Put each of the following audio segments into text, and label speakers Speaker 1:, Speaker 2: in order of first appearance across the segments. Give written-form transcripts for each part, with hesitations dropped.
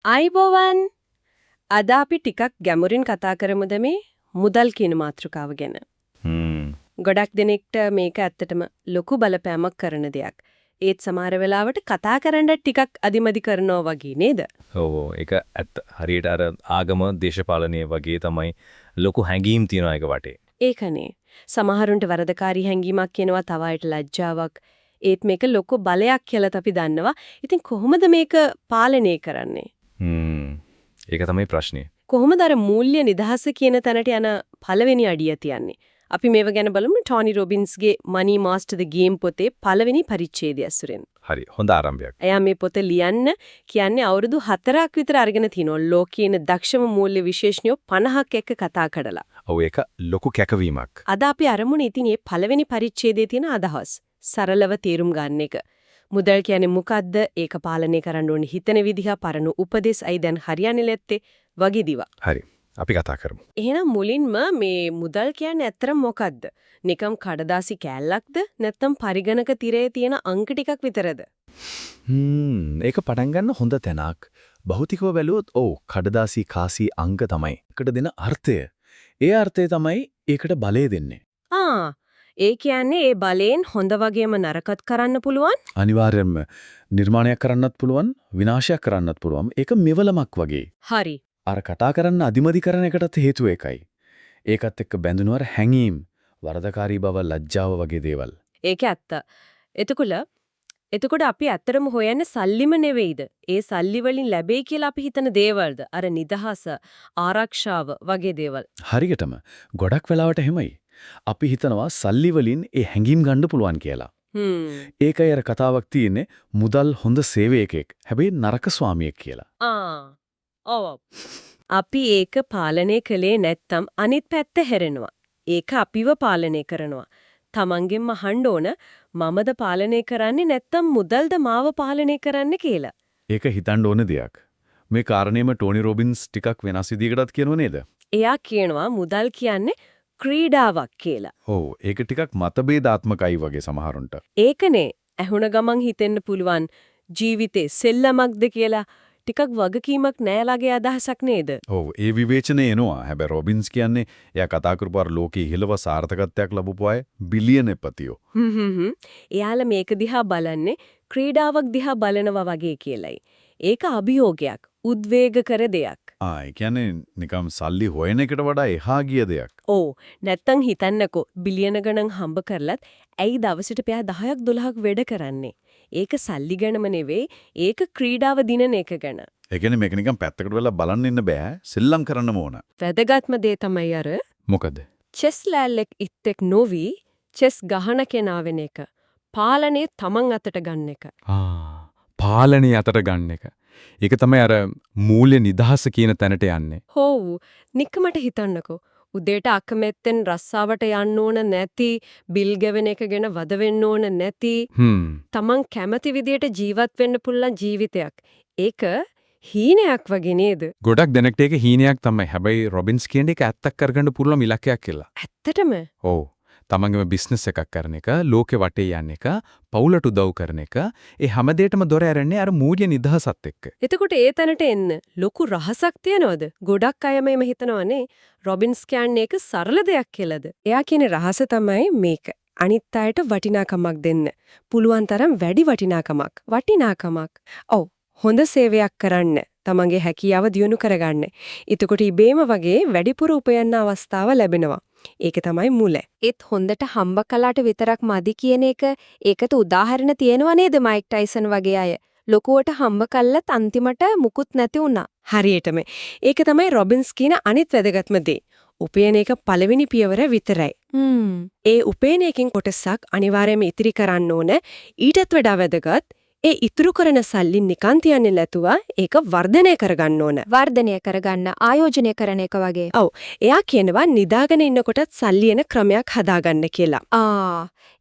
Speaker 1: අයිබෝවන් අද අපි ටිකක් ගැඹුරින් කතා කරමුද මේ මුදල් කියන මාතෘකාව ගැන. ගොඩක් දෙනෙක්ට මේක ඇත්තටම ලොකු බලපෑමක් කරන දෙයක්. ඒත් සමහර වෙලාවට කතා කරන්න ටිකක් අදිමදි කරනවා වගේ නේද?
Speaker 2: ඔව් ඒක ඇත්ත. හරියට අර ආගම දේශපාලනය වගේ තමයි ලොකු හැඟීම් තියනවා එක වටේ.
Speaker 1: ඒකනේ. සමහරුන්ට වරදකාරී හැඟීමක් කියනවා, තව අයට ලැජ්ජාවක්. ඒත් මේක ලොකු බලයක් කියලා අපි දන්නවා. ඉතින් කොහොමද මේක පාලනය කරන්නේ?
Speaker 2: ඒක තමයි ප්‍රශ්නේ.
Speaker 1: කොහොමද අර මූල්‍ය නිදහස කියන තැනට යන පළවෙනි අඩිය තියන්නේ? අපි මේව ගැන බලමු Tony රොබින්ස්ගේ Money Master the Game පොතේ පළවෙනි පරිච්ඡේදය ඇසුරෙන්.
Speaker 2: හරි හොඳ ආරම්භයක්.
Speaker 1: එයා මේ පොත ලියන්න කියන්නේ අවුරුදු 4ක් විතර අරගෙන තිනෝ ලෝකයේ දක්ෂම මූල්‍ය විශේෂඥයෝ 50ක් එක්ක කතා කරලා.
Speaker 2: ඔව් ඒක ලොකු කැකවීමක්.
Speaker 1: අද අපි අරමුණේ ඉතින් මේ පළවෙනි පරිච්ඡේදයේ තියෙන අදහස් සරලව තේරුම් ගන්න එක. මුදල් කියන්නේ මොකද්ද? ඒක පාලනය කරන්න ඕනේ හිතන විදිහ, පරණු උපදෙස් අයි දැන් හරියන්නේ නැත්තේ වගේ දිවා.
Speaker 2: හරි. අපි කතා කරමු.
Speaker 1: එහෙනම් මුලින්ම මේ මුදල් කියන්නේ ඇත්තටම මොකද්ද? නිකම් කඩදාසි කෑල්ලක්ද? නැත්නම් පරිගණක තිරේ තියෙන අංක ටිකක් විතරද?
Speaker 3: ඒක පටන් ගන්න හොඳ තැනක්. භෞතිකව බැලුවොත් ඔව් කඩදාසි කාසි අංක තමයි. ඒකට දෙන අර්ථය. ඒ අර්ථය තමයි ඒකට බලය දෙන්නේ.
Speaker 1: ඒ කියන්නේ ඒ බලයෙන් හොඳ වගේම නරකත් කරන්න පුළුවන්?
Speaker 3: අනිවාර්යයෙන්ම නිර්මාණයක් කරන්නත් පුළුවන්, විනාශයක් කරන්නත් පුළුවන්. ඒක මෙවලමක් වගේ.
Speaker 1: හරි.
Speaker 3: අර කතා කරන්න අදිමදි කරන එකටත් හේතුව ඒකයි. ඒකත් එක්ක බැඳුනවර හැංගීම්, වරදකාරී බව, ලැජ්ජාව වගේ දේවල්.
Speaker 1: ඒක ඇත්ත. එතකොට අපි ඇත්තටම හොයන්නේ සල්ලිම නෙවෙයිද? ඒ සල්ලි වලින් ලැබෙයි කියලා අපි හිතන දේවල්ද? අර නිදහස, ආරක්ෂාව වගේ දේවල්.
Speaker 3: හරියටම ගොඩක් වෙලාවට එහෙමයි. අපි හිතනවා සල්ලි වලින් ඒ හැංගීම් ගන්න පුළුවන් කියලා. ඒකයි අර කතාවක් තියෙන්නේ මුදල් හොඳ සේවකයෙක්, හැබැයි නරක ස්වාමියෙක් කියලා.
Speaker 1: ඔව්. අපි ඒක පාලනය කළේ නැත්තම් අනිත් පැත්ත හැරෙනවා. ඒක අපිව පාලනය කරනවා. තමන්ගෙන්ම අහන්න ඕන මමද පාලනය කරන්නේ නැත්තම් මුදල්ද මාව පාලනය කරන්න කියලා.
Speaker 3: ඒක හිතන්න ඕන දෙයක්. මේ කාරණේම ටෝනි රොබින්ස් ටිකක් වෙනස් විදිහකටත් කියනව නේද?
Speaker 1: එයා කියනවා මුදල් කියන්නේ ක්‍රීඩාවක් කියලා.
Speaker 3: ඔව් ඒක ටිකක් මතභේදාත්මකයි වගේ සමහරුන්ට.
Speaker 1: ඒකනේ ඇහුණ ගමන් හිතෙන්න පුළුවන් ජීවිතේ සෙල්ලමක්ද කියලා. ටිකක් වගකීමක් නැයලාගේ අදහසක් නේද?
Speaker 3: ඔව් ඒ විවේචනය එනවා. හැබැයි රොබින්ස් කියන්නේ එයා කතා කරපු අර ලෝකයේ ඉහළව සාර්ථකත්වයක් ලැබපු අය බිලියනපතියෝ.
Speaker 1: එයාලා මේක දිහා බලන්නේ ක්‍රීඩාවක් දිහා බලනවා වගේ කියලයි. ඒක අභියෝගයක්, උද්වේග කර දෙයක්.
Speaker 3: ඒ කියන්නේ නිකම් සල්ලි හොයන එකට වඩා එහා ගිය දෙයක්.
Speaker 1: ඔව් නැත්තම් හිතන්නකෝ බිලියන ගණන් හම්බ කරලත් ඇයි දවසට පැය 10ක් 12ක් වැඩ කරන්නේ? ඒක සල්ලි ගණම නෙවෙයි, ඒක ක්‍රීඩාව දිනන එක ගැන.
Speaker 3: ඒ කියන්නේ මේක නිකම් පැත්තකට වෙලා බලන්න ඉන්න බෑ. සෙල්ලම් කරන්නම ඕන.
Speaker 1: වැදගත්ම දේ තමයි අර
Speaker 3: මොකද?
Speaker 1: චෙස් ලෑල්ලෙක් ඉත්තෙක් නොවි චෙස් ගහන කෙනා වෙන එක. පාලනේ තමන් අතට ගන්න එක.
Speaker 4: පාලනේ අතට ගන්න එක. ඒක තමයි අර මූල්‍ය නිදහස කියන තැනට යන්නේ.
Speaker 1: හොව් නිකමට හිතන්නකෝ. උදේට අකමැත්තෙන් රස්සාවට යන්න ඕන නැති, බිල් ගෙවන එක ගැන වද වෙන්න ඕන නැති, තමන් කැමති විදියට ජීවත් වෙන්න පුළුවන් ජීවිතයක්. ඒක හීනයක් වගේ නේද?
Speaker 4: ගොඩක් දෙනෙක්ට ඒක හීනයක් තමයි. හැබැයි රොබින්ස් කියන්නේ ඒක ඇත්තක් කරගන්න පුළුවන් ඉලක්කයක් කියලා.
Speaker 1: ඇත්තටම?
Speaker 4: ඔව්. තමන්ගේම බිස්නස් එකක් කරන එක, ලෝකෙ වටේ යන එක, පවුලට උදව් කරන එක, ඒ හැමදේටම දොර ඇරෙන්නේ අර මූල්‍ය නිදහසත් එක්ක.
Speaker 1: එතකොට ඒ තැනට එන්න ලොකු රහසක් තියනවද? ගොඩක් අය මේව හිතනවනේ රොබින්ස් කියන්නේ ඒක සරල දෙයක් කියලාද? එයා කියන්නේ රහස තමයි මේක. අනිත් අයට වටිනාකමක් දෙන්න. පුළුවන් තරම් වැඩි වටිනාකමක්. ඔව්. හොඳ සේවයක් කරන්න. තමන්ගේ හැකියාව දියුණු කරගන්න. එතකොට ඉබේම වගේ වැඩිපුර උපයන්න අවස්ථාව ලැබෙනවා. ඒක තමයි මුල. ඒත් හොඳට හම්බ කළාට විතරක් මදි කියන එක ඒකට උදාහරණ තියෙනව නේද මයික් ටයිසන් වගේ අය. ලොකුවට හම්බ කළත් අන්තිමට මුකුත් නැති වුණා. හරියටම. ඒක තමයි රොබින්ස් කියන අනිත් වැදගත්ම දේ. උපයන එක පළවෙනි පියවර විතරයි. ඒ උපයන එකෙන් කොටසක් අනිවාර්යයෙන්ම ඉතිරි කරන්න ඕන. ඊටත් වඩා වැදගත් ඒ ඉතුරු කරන සල්ලි නිකන් තියන්නේ නැතුව ඒක වර්ධනය කරගන්න ඕන.
Speaker 5: වර්ධනය කරගන්න ආයෝජනය කරන එක වගේ.
Speaker 1: ඔව්. එයා කියනවා නිදාගෙන ඉන්නකොටත් සල්ලි එන ක්‍රමයක් හදාගන්න කියලා.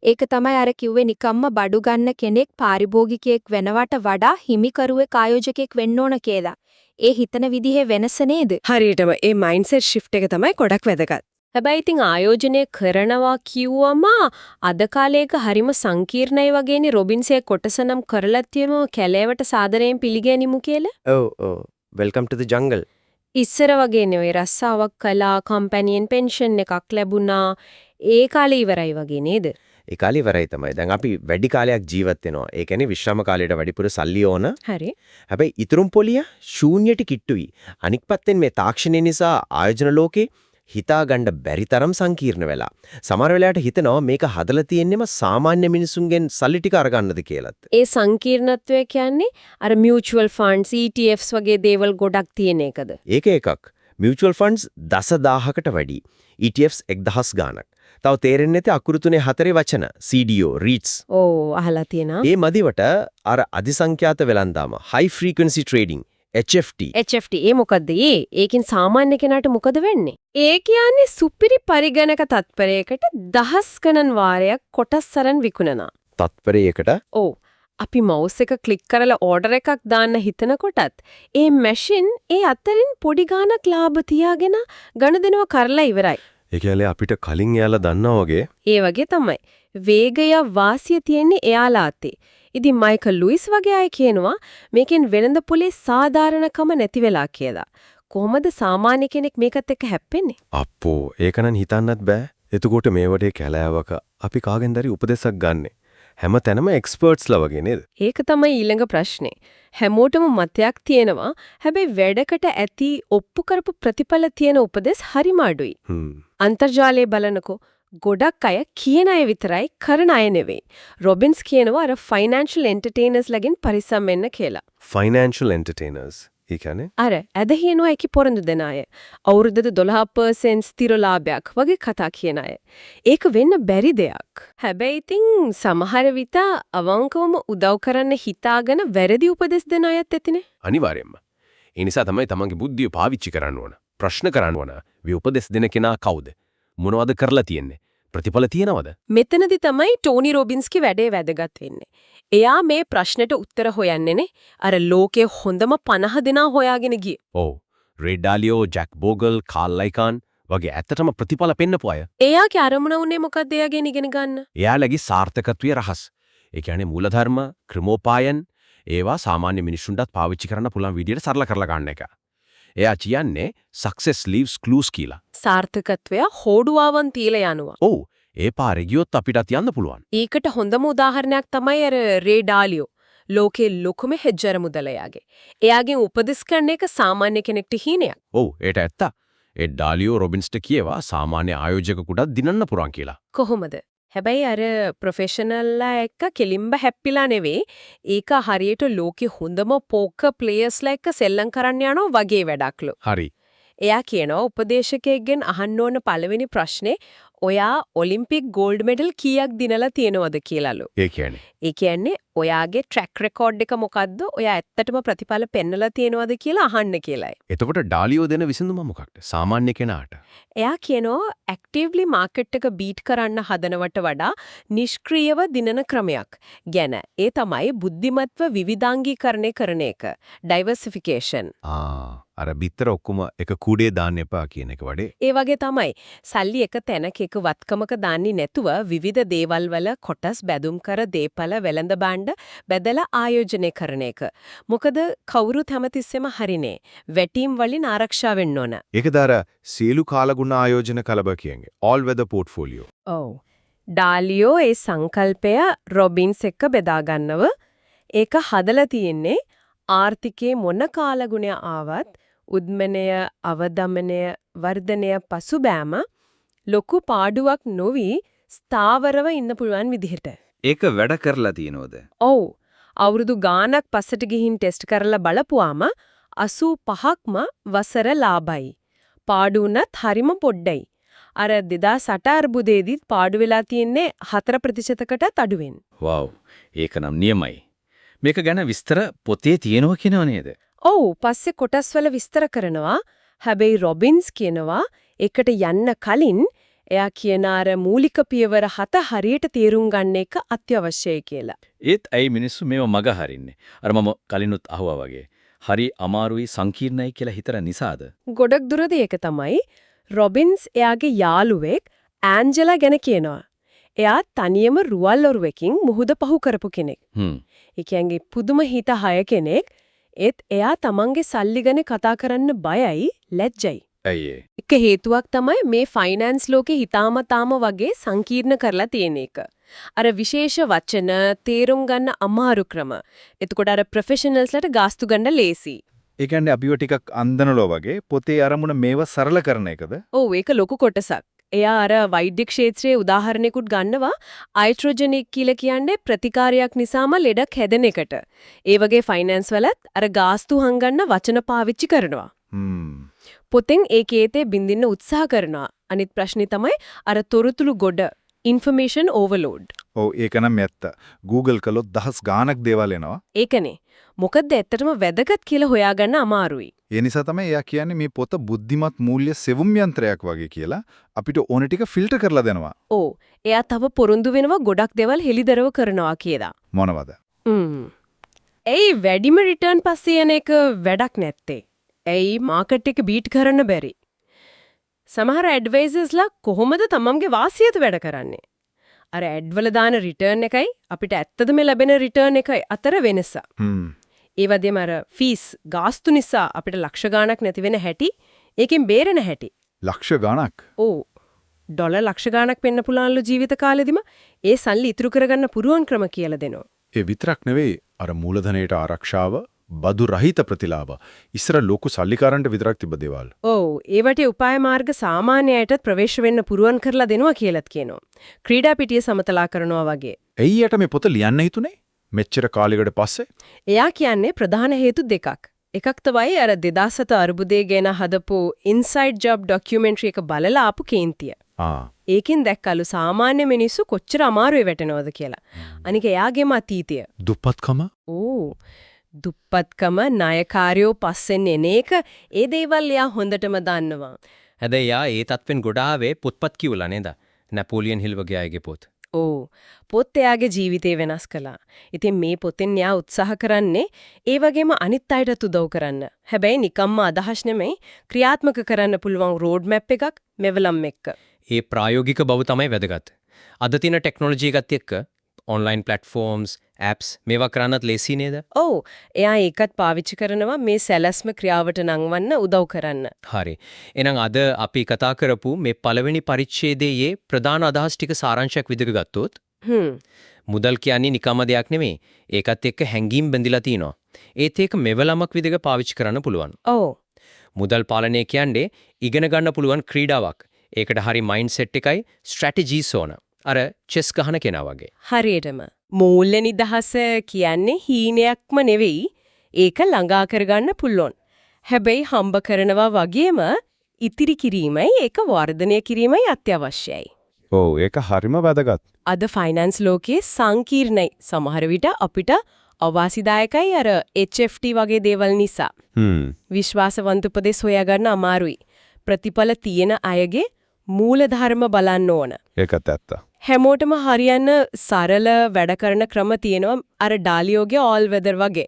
Speaker 5: ඒක තමයි අර කිව්වේ නිකම්ම බඩු ගන්න කෙනෙක් පාරිභෝගිකයෙක් වෙනවට වඩා හිමිකරුවෙක් ආයෝජකයෙක් වෙන්න ඕන කියලා. ඒ හිතන විදිහේ වෙනස නේද?
Speaker 1: හරියටම ඒ මයින්ඩ්සෙට් ෂිෆ්ට් එක තමයි ගොඩක් වැදගත්. හැබැයි ඉතින් ආයෝජනය කරනවා කිව්වම අද කාලේක හරිම සංකීර්ණයි වගේනේ රොබින්සේ කොටස නම් කරලා තියෙනවා කැලෑවට සාදරයෙන් පිළිගැනීමු කියලා.
Speaker 3: ඔව්.
Speaker 6: welcome to the jungle.
Speaker 1: ඉස්සර වගේ නෙවෙයි රස්සාවක් කළා කම්පැනියන් පෙන්ෂන් එකක් ලැබුණා ඒ කාලේ ඉවරයි වගේ නේද?
Speaker 6: ඒ කාලේ ඉවරයි තමයි. දැන් අපි වැඩි කාලයක් ජීවත් වෙනවා. ඒ කියන්නේ විශ්‍රම කාලයට වැඩිපුර සල්ලි ඕන.
Speaker 1: හරි.
Speaker 6: හැබැයි ඉතුරුම් පොලිය ශූන්‍යටි කිට්ටුයි. අනික් පැත්තෙන් මේ තාක්ෂණය නිසා ආයෝජන ලෝකේ හිතා ගන්න බැරි තරම් සංකීර්ණ වෙලා. සමහර වෙලාවට හිතනවා මේක හදලා තියෙන්නෙම සාමාන්‍ය මිනිසුන්ගෙන් සල්ලි ටික අරගන්නද කියලාත්.
Speaker 1: ඒ සංකීර්ණත්වය කියන්නේ අර මියුචුවල් ෆන්ඩ්ස් ETFs වගේ දේවල් ගොඩක් තියෙන එකද?
Speaker 6: ඒක එකක්. මියුචුවල් ෆන්ඩ්ස් 10000කට වැඩි. ETFs 1000 ගාණක්. තව තේරෙන්නේ නැති අකුරු තුනේ හතරේ වචන CDO REITs.
Speaker 1: ඕ අහලා තියෙනවා.
Speaker 6: ඒ මදිවට අර අධිසංඛ්‍යාත වෙලන්දාම high frequency trading HFT
Speaker 1: HFT ඒ මොකද්ද ඒ? ඒකෙන් සාමාන්‍ය කෙනාට මොකද වෙන්නේ? ඒ කියන්නේ සුපිරි පරිගණක තත්පරයකට දහස් ගණන් වාරයක් කොටස් සරන් විකුණනවා.
Speaker 6: තත්පරයකට
Speaker 1: ඔව්. අපි මවුස් එක ක්ලික් කරලා ඕඩර් එකක් දාන්න හිතනකොටත් ඒ මැෂින් ඒ අතරින් පොඩි ගාණක් ලාභ තියාගෙන ගණදෙනව කරලා ඉවරයි.
Speaker 6: ඒ කියන්නේ අපිට කලින් එයාලා දන්නා වගේ
Speaker 1: ඒ වගේ තමයි. වේගය වාසිය තියෙන්නේ එයාලා අතේ. ඉතින් මයිකල් ලුයිස් වගේ අය කියනවා මේකෙන් වෙළඳ පොලේ සාධාරණකම නැති වෙලා කියලා. කොහොමද සාමාන්‍ය කෙනෙක් මේකත් එක්ක හැප්පෙන්නේ?
Speaker 6: අප්පෝ ඒක නම් හිතන්නත් බෑ. එතකොට මේ වටේ කැලෑවක අපි කාගෙන්ද හරි උපදෙසක් ගන්නෙ. හැම තැනම එක්ස්පර්ට්ස්ලා වගේ නේද?
Speaker 1: ඒක තමයි ඊළඟ ප්‍රශ්නේ. හැමෝටම මතයක් තියෙනවා. හැබැයි වැඩකට ඇති ඔප්පු කරපු ප්‍රතිඵල තියෙන උපදෙස් හරිම අඩුයි. අන්තර්ජාලයේ බලනකො ගොඩක් අය කියන අය විතරයි කරන අය නෙවෙයි. රොබින්ස් කියනවා අර ෆයිනෑන්ෂල් එන්ටර්ටේනර්ස් ලගෙන් පරිස්සම් වෙන්න කියලා.
Speaker 6: ෆයිනෑන්ෂල් එන්ටර්ටේනර්ස් ඒ කියන්නේ
Speaker 1: අර ඇදහිනවා එකි පොරොන්දු දෙන අය. අවුරුද්දට 12% ස්ථිර ලාභයක් වගේ කතා කියන අය. ඒක වෙන්න බැරි දෙයක්. හැබැයි ඉතින් සමහර විට අවංකවම උදව් කරන්න හිතාගෙන වැරදි උපදෙස් දෙන අයත් ඇතිනේ.
Speaker 6: අනිවාර්යයෙන්ම. ඒ නිසා තමයි තමන්ගේ බුද්ධිය පාවිච්චි කරන්න ඕන. ප්‍රශ්න කරන්න ඕන. මේ උපදෙස් දෙන කෙනා කවුද? මොනවද කරලා තියෙන්නේ? ප්‍රතිඵල තියනවද?
Speaker 1: මෙතනදි තමයි ටෝනි රොබින්ස්ගේ වැඩේ වැදගත් වෙන්නේ. එයා මේ ප්‍රශ්නෙට උත්තර හොයන්නේනේ අර ලෝකේ හොඳම 50 දෙනා හොයාගෙන ගියේ.
Speaker 6: ඔව්. රෙඩ් ඩාලියෝ, ජැක් බෝගල්, කාල් ලයිකාන් වගේ ඇත්තටම ප්‍රතිඵල පෙන්නපු අය.
Speaker 1: එයාගේ අරමුණ උනේ මොකද්ද එයාගෙන් ඉගෙන ගන්න?
Speaker 6: එයාලගේ සාර්ථකත්වයේ රහස්. ඒ කියන්නේ මූලධර්ම, ක්‍රමෝපායන් ඒවා සාමාන්‍ය මිනිසුන්ටත් පාවිච්චි කරන්න පුළුවන් විදියට සරල කරලා ගන්න එක. එයා කියන්නේ success leaves clues කියලා.
Speaker 1: සාර්ථකත්වය හෝඩුවාවන් තියලා යනවා.
Speaker 6: ඔව්. ඒ පාරේ ගියොත් අපිටත් යන්න පුළුවන්.
Speaker 1: ඒකට හොඳම උදාහරණයක් තමයි අර රේ ඩාලියෝ. ලෝකේ ලොකුම හෙජ්ජර මුදලයාගේ. එයාගෙන් උපදෙස් කරන එක සාමාන්‍ය කෙනෙක්ට හීනයක්.
Speaker 6: ඔව් ඒට ඇත්ත. ඒ ඩාලියෝ රොබින්ස්ට කියවා සාමාන්‍ය ආයෝජකෙකුට දිනන්න පුරන් කියලා.
Speaker 1: කොහොමද? හැබැයි අර ප්‍රොෆෙෂනල්ලා එක්ක කෙලින්බ හැප්පිලා නෙවෙයි. ඒක හරියට ලෝකේ හොඳම පෝකර් ප්ලේයර්ස්ලා එක්ක සෙල්ලම් කරන්න යනවා වගේ වැඩක්ලු.
Speaker 6: හරි.
Speaker 1: එයා කියනවා උපදේශකයෙක්ගෙන් අහන්න ඕන පළවෙනි ප්‍රශ්නේ ඔයා ඔලිම්පික් ගෝල්ඩ් මෙඩල් කීයක් දිනලා තියෙනවද කියලාලු. ඒ කියන්නේ ඔයාගේ ට්‍රැක් රෙකෝඩ් එක මොකද්ද? ඔයා ඇත්තටම ප්‍රතිඵල පෙන්නලා තියෙනවද කියලා අහන්න කියලායි.
Speaker 6: එතකොට ඩාලියෝ දෙන විසඳුම මොකක්ද? සාමාන්‍ය කෙනාට.
Speaker 1: එයා කියනවා ඇක්ටිව්ලි මාකට් එක බීට් කරන්න හදනවට වඩා නිෂ්ක්‍රීයව දිනන ක්‍රමයක් ගැන. ඒ තමයි බුද්ධිමත්ව විවිධාංගීකරණය කරන එක. ඩයිවර්සිෆිකේෂන්.
Speaker 6: අර බිත්තර ඔක්කොම එක කුඩේ දාන්න එපා කියන එක වඩේ.
Speaker 1: ඒ වගේ තමයි. සල්ලි එක තැනක එක වත්කමක දාන්නේ නැතුව විවිධ දේවල් වල කොටස් බැදුම් කර දීපල වෙළඳ භාණ්ඩ බෙදලා ආයෝජනය කරන එක. මොකද කවුරුත් හැමතිස්සෙම හරිනේ. වැටීම් වලින් ආරක්ෂා වෙන්න ඕන.
Speaker 7: ඒකද අර සීලු කාලගුණ ආයෝජන කලබ කියන්නේ all weather portfolio.
Speaker 1: ඔව්. ඩාලියෝ ඒ සංකල්පය රොබින්ස් එක්ක බෙදා ගන්නව. ඒක හදලා තියෙන්නේ ආර්ථිකයේ මොන කාලගුණය ආවත් උද්මනය, අවදමනය, වර්ධනය පසුබෑම ලොකු පාඩුවක් නොවි ස්ථාවරව ඉන්න පුළුවන් විදිහට.
Speaker 2: ඒක වැඩ කරලා තියෙනවද?
Speaker 1: ඔව්. අවුරුදු ගාණක් පස්සට ගිහින් ටෙස්ට් කරලා බලපුවාම 85ක්ම වසර ලාභයි. පාඩු උනත් හරිම පොඩ්ඩයි. අර 2008 අර්බුදයේදීත් පාඩු වෙලා තියෙන්නේ 4%කටත් අඩුවෙන්.
Speaker 2: වව්. ඒක නම් නියමයි. මේක ගැන විස්තර පොතේ තියෙනව කියනව නේද?
Speaker 1: ඔව්. පස්සේ කොටස් වල විස්තර කරනවා. හැබැයි රොබින්ස් කියනවා ඒකට යන්න කලින් එයා කියන අර මූලික පියවර 7 හරියට තේරුම් ගන්න එක අත්‍යවශ්‍යයි කියලා.
Speaker 2: ඒත් ඇයි මිනිස්සු මේව මග හරින්නේ? අර මම කලිනුත් අහුවා වගේ. හරි අමාරුයි සංකීර්ණයි කියලා හිතන නිසාද?
Speaker 1: ගොඩක් දුරද ඒක තමයි. රොබින්ස් එයාගේ යාළුවෙක් ඇන්ජලා ගැන කියනවා. එයා තනියම රුවල් ඔරුවකින් මුහුද පහු කරපු කෙනෙක්. ඒ කියන්නේ පුදුම හිත හය කෙනෙක්. ඒත් එයා තමන්ගේ සල්ලි ගැන කතා කරන්න බයයි, ලැජ්ජයි.
Speaker 2: ඇයි ඒ?
Speaker 1: එක හේතුවක් තමයි මේ ෆයිනෑන්ස් ලෝකේ හිතාමතාම වගේ සංකීර්ණ කරලා තියෙන එක. අර විශේෂ වචන තේරුම් ගන්න අමාරු ක්‍රම. එතකොට අර ප්‍රොෆෙෂනල්ස්ලට ගාස්තු ගන්න ලේසි.
Speaker 7: ඒ කියන්නේ අපිව ටිකක් අන්දනලෝ වගේ පොතේ අරමුණ මේව සරල කරන එකද?
Speaker 1: ඔව් ඒක ලොකු කොටසක්. එයා අර වෛද්‍ය ක්ෂේත්‍රයේ උදාහරණයකුත් ගන්නවා අයිට්‍රොජෙනික් කියලා කියන්නේ ප්‍රතිකාරයක් නිසාම ලෙඩක් හැදෙන එකට. ඒ වගේ ෆයිනෑන්ස් වලත් අර ගාස්තු හංගන්න වචන පාවිච්චි කරනවා. පොතෙන් ඒකේතේ බින්දින්න උත්සාහ කරනවා. අනිත් ප්‍රශ්නේ තමයි අර තොරතුරු ගොඩ information overload.
Speaker 7: ඔව් ඒක නම් ඇත්ත. Google කළොත් දහස් ගාණක් දේවල් එනවා.
Speaker 1: ඒකනේ. මොකද ඇත්තටම වැදගත් කියලා හොයාගන්න අමාරුයි.
Speaker 7: ඒ නිසා තමයි එයා කියන්නේ මේ පොත බුද්ධිමත් මූල්‍ය සෙවුම් යන්ත්‍රයක් වගේ කියලා අපිට ඕන ටික ෆිල්ටර් කරලා දෙනවා.
Speaker 1: ඔව්. එයා තව පොරොන්දු වෙනවා ගොඩක් දේවල් හෙලිදරව් කරනවා කියලා.
Speaker 7: මොනවද?
Speaker 1: ඇයි වැඩිම රිටර්න් පස්සේ යන එක වැඩක් නැත්තේ? ඇයි මාකට් එක බීට් කරන්න බැරි? සමහර ඇඩ්වයිසර්ස්ලා කොහොමද තමන්ගේ වාසියට වැඩ කරන්නේ? අර ඇඩ් වල දාන රිටර්න් එකයි අපිට ඇත්තදම ලැබෙන රිටර්න් එකයි අතර වෙනස. ඒ වගේම අර ෆීස් ගාස්තු නිසා අපිට ලක්ෂ ගාණක් නැති වෙන හැටි, ඒකෙන් බේරෙන හැටි.
Speaker 7: ලක්ෂ ගාණක්.
Speaker 1: ඔව්. ඩොලර් ලක්ෂ ගාණක් වෙන්න පුළුවන්ලු ජීවිත කාලෙදිම ඒ සල්ලි ඉතුරු කරගන්න පුරුවන් ක්‍රම කියලා දෙනවා.
Speaker 7: ඒ විතරක් නෙවෙයි අර මූලධනයට ආරක්ෂාව, බදු රහිත ප්‍රතිලාභ. ඉස්සර ලොකු සල්ලිකාරන්ට විතරක් තිබ්බ දේවල්.
Speaker 1: ඔව්. ඒවට උපාය මාර්ග සාමාන්‍යයටත් ප්‍රවේශ වෙන්න පුරුවන් කරලා දෙනවා කියලාත් කියනවා. ක්‍රීඩා පිටිය සමතලා කරනවා වගේ.
Speaker 7: ඇයි යට මේ පොත ලියන්න හිතුනේ? මෙච්චර කාලයකට පස්සේ?
Speaker 1: එයා කියන්නේ ප්‍රධාන හේතු දෙකක්. එකක් තමයි අර 2007 අර්බුදේ ගැන හදපු ඉන්සයිඩ් ජොබ් ඩොකියුමෙන්ටරි එක බලලා ආපු කේන්තිය. ඒකෙන් දැක්කලු සාමාන්‍ය මිනිස්සු කොච්චර අමාරුවේ වැටෙනවද කියලා. අනික එයාගේම අතීතය.
Speaker 7: දුප්පත්කම?
Speaker 1: ඕ. දුප්පත්කම ණයකාරයෝ පස්සෙන් එන එක ඒ දේවල් එයා හොඳටම දන්නවා.
Speaker 6: හැබැයි යා ඒ තත්වෙන් ගොඩ ආවේ පොත්පත් කියවලා නේද? නැපෝලියන් හිල් වගේ අයගේ පොත්.
Speaker 1: ඕ. පොත් එයාගේ ජීවිතේ වෙනස් කළා. ඉතින් මේ පොතෙන් එයා උත්සාහ කරන්නේ ඒ වගේම අනිත් අයටත් උදව් කරන්න. හැබැයි නිකම්ම අදහස් නෙමෙයි ක්‍රියාත්මක කරන්න පුළුවන් රෝඩ් මැප් එකක් මෙවලම් එක්ක.
Speaker 6: ඒ ප්‍රායෝගික බව තමයි වැදගත්. අද තියෙන ටෙක්නොලොජි එකත් එක්ක ඔන්ලයින් ප්ලැට්ෆෝම්ස්, ඇප්ස් මේවා කරන්නත් ලේසි නේද?
Speaker 1: ඔව්. එයා ඒකත් පාවිච්චි කරනවා මේ සැලැස්ම ක්‍රියාවට නංවන්න උදව් කරන්න.
Speaker 6: හරි. එහෙනම් අද අපි කතා කරපු මේ පළවෙනි පරිච්ඡේදයේ ප්‍රධාන අදහස් ටික සාරාංශයක් විදිහට ගත්තොත් මුදල් කියන්නේ නිකම්ම දෙයක් නෙමෙයි. ඒකත් එක්ක හැංගීම් බැඳිලා තිනවා. ඒත් ඒක මෙවලමක් විදිහට පාවිච්චි කරන්න පුළුවන්.
Speaker 1: ඔව්.
Speaker 6: මුදල් පාලනය කියන්නේ ඉගෙන ගන්න පුළුවන් ක්‍රීඩාවක්. ඒකට හරි මයින්ඩ් සෙට් එකයි ස්ට්‍රැටජිස් ඕන. අර චෙස් ගහන කෙනා වගේ.
Speaker 1: හරියටම. මූල්‍ය නිදහස කියන්නේ හීනයක්ම නෙවෙයි. ඒක ළඟා කරගන්න පුළුවන්. හැබැයි හම්බ කරනවා වගේම ඉතිරි කිරීමයි ඒක වර්ධනය කිරීමයි අත්‍යවශ්‍යයි.
Speaker 7: ඔව් ඒක හරිම වැදගත්.
Speaker 1: අද ෆයිනෑන්ස් ලෝකයේ සංකීර්ණයි. සමහර විට අපිට අවාසිදායකයි අර HFT වගේ දේවල් නිසා. විශ්වාසවන්ත උපදෙස් හොයාගන්න අමාරුයි. ප්‍රතිඵල තියෙන අයගේ මූලධර්ම බලන්න ඕන.
Speaker 7: ඒකත් ඇත්ත.
Speaker 1: හැමෝටම හරියන සරල වැඩ කරන ක්‍රම තියෙනවා අර ඩාලියෝගේ all weather වගේ.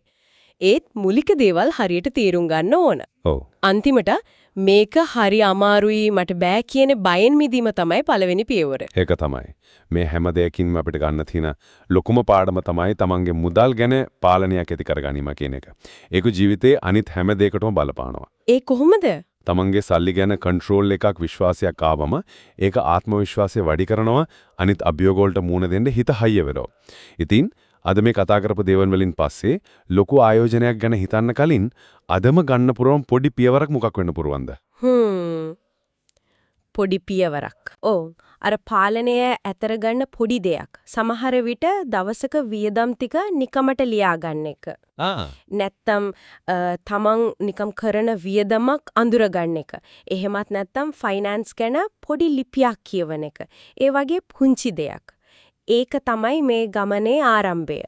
Speaker 1: ඒත් මූලික දේවල් හරියට තේරුම් ගන්න ඕන.
Speaker 7: ඔව්.
Speaker 1: අන්තිමට මේක හරි අමාරුයි මට බෑ කියන බයෙන් මිදීම තමයි පළවෙනි පියවර.
Speaker 8: ඒක තමයි. මේ හැම දෙයකින්ම අපිට ගන්න තියෙන ලොකුම පාඩම තමයි තමන්ගේ මුදල් ගැන පාලනයක් ඇති කරගැනීම කියන එක. ඒක ජීවිතේ අනිත් හැම දෙයකටම බලපානවා.
Speaker 1: ඒ කොහොමද?
Speaker 8: තමන්ගේ සල්ලි ගැන කන්ට්‍රෝල් එකක් විශ්වාසයක් ආවම ඒක ආත්ම විශ්වාසය වැඩි කරනවා අනිත් අභියෝග වලට මුහුණ දෙන්න හිත හයිය වෙනවා. ඉතින් අද මේ කතා කරපු දේවල් වලින් පස්සේ ලොකු ආයෝජනයක් ගැන හිතන්න කලින් අදම ගන්න පුරවම් පොඩි පියවරක් මොකක් වෙන්න පුරවන්ද?
Speaker 1: පොඩි පියවරක්. ඔව්. අර පාලනය ඇතර ගන්න පොඩි දෙයක්. සමහර විට දවසක වියදම් ටික නිකමට ලියා ගන්න එක. නැත්තම් තමන් නිකම් කරන වියදමක් අඳුර ගන්න එක. එහෙමත් නැත්තම් ෆයිනෑන්ස් ගැන පොඩි ලිපියක් කියවන එක. ඒ වගේ පුංචි දෙයක්. ඒක තමයි මේ ගමනේ ආරම්භය.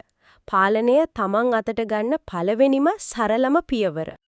Speaker 1: පාලනය තමන් අතට ගන්න පළවෙනිම සරලම පියවර.